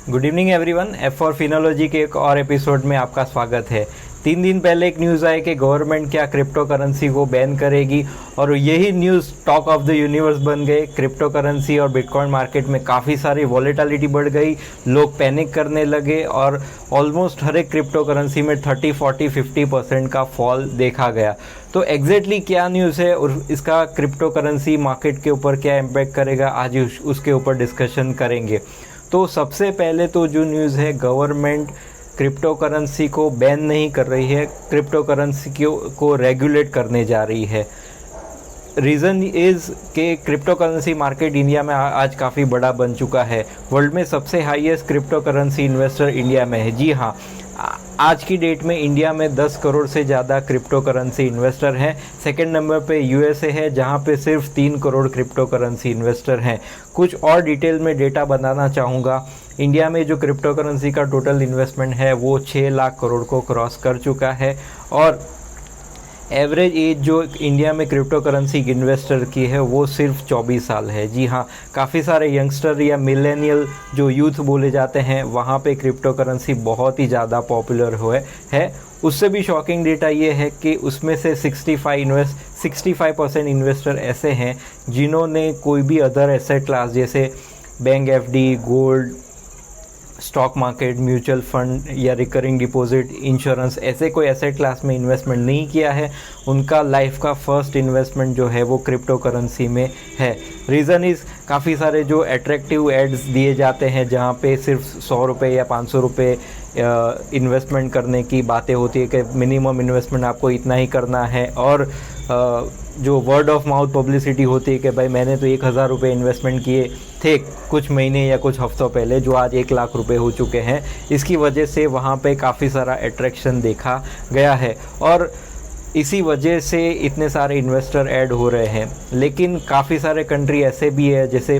Good evening everyone. F for Finology के एक और एपिसोड में आपका स्वागत है। 3 दिन पहले एक न्यूज़ आई कि गवर्नमेंट क्या क्रिप्टो करेंसी को बैन करेगी और यही news talk of the universe बन गए। क्रिप्टो करेंसी और बिटकॉइन मार्केट में काफ़ी सारी वॉलेटिलिटी बढ़ गई, लोग पैनिक करने लगे और ऑलमोस्ट हर एक क्रिप्टो करेंसी में 30, 40, 50% का फॉल देखा गया। तो एग्जैक्टली क्या न्यूज़ है और इसका क्रिप्टो करेंसी मार्केट के ऊपर क्या इम्पैक्ट करेगा, आज उसके ऊपर डिस्कशन करेंगे। तो सबसे पहले तो जो न्यूज़ है, गवर्नमेंट क्रिप्टो करेंसी को बैन नहीं कर रही है, क्रिप्टो करेंसी को रेगुलेट करने जा रही है। रीज़न इज़ कि क्रिप्टो करेंसी मार्केट इंडिया में आज काफ़ी बड़ा बन चुका है। वर्ल्ड में सबसे highest crypto currency investor India में है। जी हाँ, आज की डेट में इंडिया में 10 करोड़ से ज़्यादा क्रिप्टो करेंसी इन्वेस्टर हैं। सेकंड नंबर पे यूएसए है, जहां पे सिर्फ 3 करोड़ क्रिप्टो करेंसी इन्वेस्टर हैं। कुछ और डिटेल में डेटा बताना चाहूँगा। इंडिया में जो क्रिप्टो करेंसी का टोटल इन्वेस्टमेंट है वो 6 लाख करोड़ को क्रॉस कर चुका है और एवरेज एज जो इंडिया में क्रिप्टो करेंसी इन्वेस्टर की है वो सिर्फ 24 साल है। जी हाँ, काफ़ी सारे यंगस्टर या मिलेनियल जो यूथ बोले जाते हैं, वहाँ पे क्रिप्टो करेंसी बहुत ही ज़्यादा पॉपुलर हुए है। उससे भी शॉकिंग डेटा ये है कि उसमें से 65% इन्वेस्टर ऐसे हैं जिन्होंने कोई भी अदर एसेट क्लास जैसे bank FD, gold, stock market, mutual fund या रिकरिंग डिपॉजिट, इंश्योरेंस, ऐसे कोई एसेट क्लास में इन्वेस्टमेंट नहीं किया है। उनका लाइफ का फर्स्ट इन्वेस्टमेंट जो है वो क्रिप्टो करेंसी में है। रीज़न इज़ काफ़ी सारे जो अट्रैक्टिव एड्स दिए जाते हैं जहाँ पे सिर्फ 100 रुपये या 500 रुपये इन्वेस्टमेंट करने की बातें होती है कि मिनिमम इन्वेस्टमेंट आपको इतना ही करना है और जो वर्ड ऑफ माउथ पब्लिसिटी होती है कि भाई मैंने तो 1000 रुपये इन्वेस्टमेंट किए थे कुछ महीने या कुछ हफ्तों पहले, जो आज 1 लाख रुपए हो चुके हैं। इसकी वजह से वहाँ पे काफ़ी सारा अट्रैक्शन देखा गया है और इसी वजह से इतने सारे इन्वेस्टर ऐड हो रहे हैं। लेकिन काफ़ी सारे कंट्री ऐसे भी है, जैसे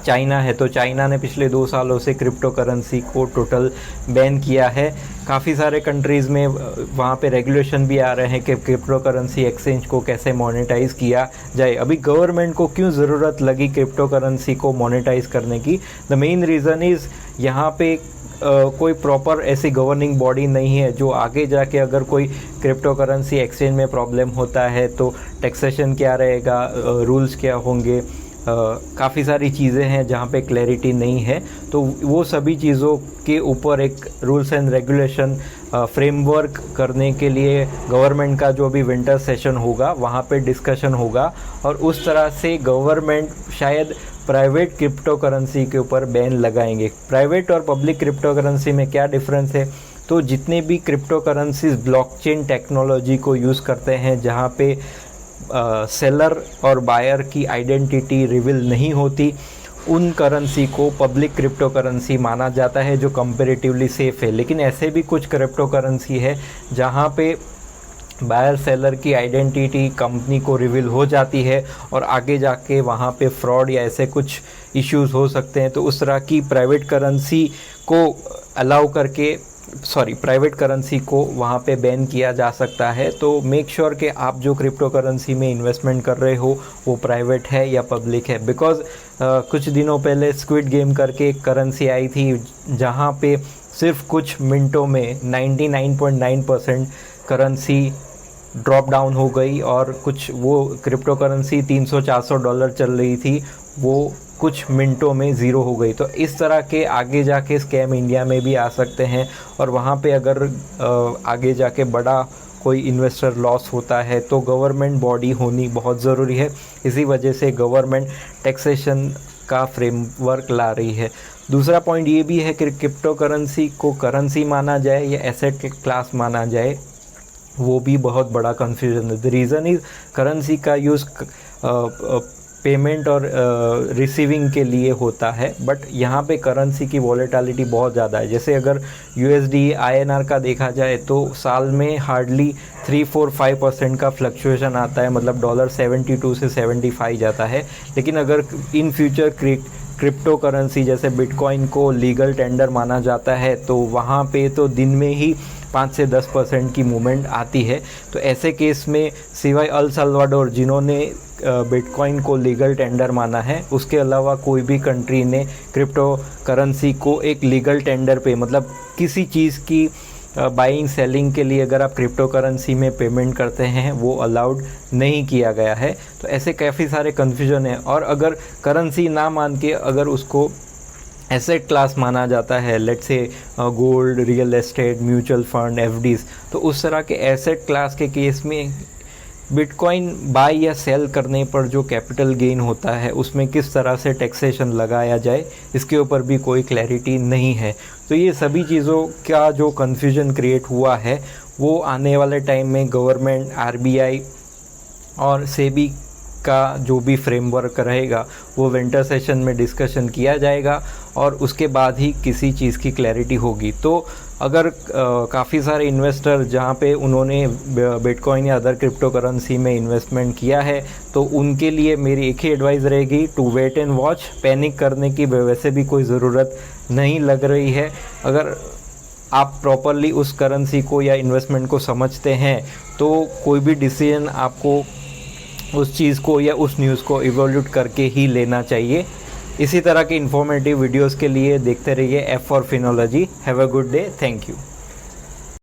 चाइना है, तो चाइना ने पिछले 2 सालों से क्रिप्टो करेंसी को टोटल बैन किया है। काफ़ी सारे कंट्रीज़ में वहाँ पे रेगुलेशन भी आ रहे हैं कि क्रिप्टो करेंसी एक्सचेंज को कैसे मोनेटाइज़ किया जाए। अभी गवर्नमेंट को क्यों ज़रूरत लगी क्रिप्टो करेंसी को मोनेटाइज़ करने की? द मेन रीज़न इज़ यहाँ पे कोई प्रॉपर ऐसी गवर्निंग बॉडी नहीं है जो आगे जाके अगर कोई क्रिप्टो करेंसी एक्सचेंज में प्रॉब्लम होता है तो टैक्सेशन क्या रहेगा, रूल्स क्या होंगे, काफ़ी सारी चीज़ें हैं जहाँ पे क्लैरिटी नहीं है। तो वो सभी चीज़ों के ऊपर एक रूल्स एंड रेगुलेशन फ्रेमवर्क करने के लिए गवर्नमेंट का जो भी विंटर सेशन होगा वहाँ पे डिस्कशन होगा और उस तरह से गवर्नमेंट शायद प्राइवेट क्रिप्टो करेंसी के ऊपर बैन लगाएंगे। प्राइवेट और पब्लिक क्रिप्टो करेंसी में क्या डिफरेंस है? तो जितने भी क्रिप्टो करेंसीज ब्लॉकचेन टेक्नोलॉजी को यूज़ करते हैं, जहाँ पे सेलर और बायर की आइडेंटिटी रिवील नहीं होती, उन करेंसी को पब्लिक क्रिप्टो करेंसी माना जाता है, जो कंपैरेटिवली सेफ़ है। लेकिन ऐसे भी कुछ क्रिप्टो करेंसी है जहाँ पे बायर सेलर की आइडेंटिटी कंपनी को रिवील हो जाती है और आगे जाके वहाँ पे फ्रॉड या ऐसे कुछ इश्यूज़ हो सकते हैं। तो उस तरह की प्राइवेट करेंसी को वहाँ पे बैन किया जा सकता है। तो मेक श्योर कि आप जो क्रिप्टो करेंसी में इन्वेस्टमेंट कर रहे हो वो प्राइवेट है या पब्लिक है। बिकॉज़ कुछ दिनों पहले स्क्विड गेम करके एक करेंसी आई थी जहाँ पे सिर्फ कुछ मिनटों में 99.9% करेंसी ड्रॉप डाउन हो गई और कुछ वो क्रिप्टो करेंसी $300-400 चल रही थी, वो कुछ मिनटों में ज़ीरो हो गई। तो इस तरह के आगे जाके स्कैम इंडिया में भी आ सकते हैं और वहाँ पे अगर आगे जाके बड़ा कोई इन्वेस्टर लॉस होता है तो गवर्नमेंट बॉडी होनी बहुत ज़रूरी है। इसी वजह से गवर्नमेंट टैक्सेशन का फ्रेमवर्क ला रही है। दूसरा पॉइंट ये भी है कि क्रिप्टो करेंसी को करेंसी माना जाए या एसेट क्लास माना जाए, वो भी बहुत बड़ा कन्फ्यूजन है। द रीज़न इज़ करेंसी का यूज़ पेमेंट और रिसीविंग के लिए होता है, बट यहाँ पे करेंसी की वॉलेटिलिटी बहुत ज़्यादा है। जैसे अगर यूएसडी आईएनआर का देखा जाए तो साल में हार्डली 3-4-5% का फ्लक्चुएशन आता है, मतलब $72 से 75 जाता है। लेकिन अगर इन फ्यूचर क्रिप्टो करेंसी जैसे बिटकॉइन को लीगल टेंडर माना जाता है तो वहाँ पे तो दिन में ही 5 से 10% की मूवमेंट आती है। तो ऐसे केस में सिवाय अल सल्वाडोर जिन्होंने बिटकॉइन को लीगल टेंडर माना है। उसके अलावा कोई भी कंट्री ने क्रिप्टो करेंसी को एक लीगल टेंडर पे, मतलब किसी चीज़ की बाइंग सेलिंग के लिए अगर आप क्रिप्टो करेंसी में पेमेंट करते हैं वो अलाउड नहीं किया गया है। तो ऐसे काफ़ी सारे कन्फ्यूजन है। और अगर करेंसी ना मान के अगर उसको एसेट क्लास माना जाता है, let's say gold, real estate, mutual fund, FDs, तो उस तरह के एसेट क्लास के केस में बिटकॉइन बाय या सेल करने पर जो कैपिटल गेन होता है उसमें किस तरह से टैक्सेशन लगाया जाए, इसके ऊपर भी कोई क्लैरिटी नहीं है। तो ये सभी चीज़ों का जो कन्फ्यूजन क्रिएट हुआ है वो आने वाले टाइम में गवर्नमेंट, आरबीआई और सेबी का जो भी फ्रेमवर्क रहेगा वो विंटर सेशन में डिस्कशन किया जाएगा और उसके बाद ही किसी चीज़ की क्लैरिटी होगी। तो अगर काफ़ी सारे इन्वेस्टर जहाँ पे उन्होंने बिटकॉइन या अदर क्रिप्टो करेंसी में इन्वेस्टमेंट किया है तो उनके लिए मेरी एक ही एडवाइस रहेगी, to wait and watch. Panic करने की वैसे भी कोई ज़रूरत नहीं लग रही है। अगर आप प्रॉपरली उस करेंसी को या इन्वेस्टमेंट को समझते हैं तो कोई भी डिसीजन आपको उस चीज़ को या उस न्यूज़ को इवोल्यूट करके ही लेना चाहिए। इसी तरह के इन्फॉर्मेटिव वीडियोस के लिए देखते रहिए F for Finology. Have a good day, thank you.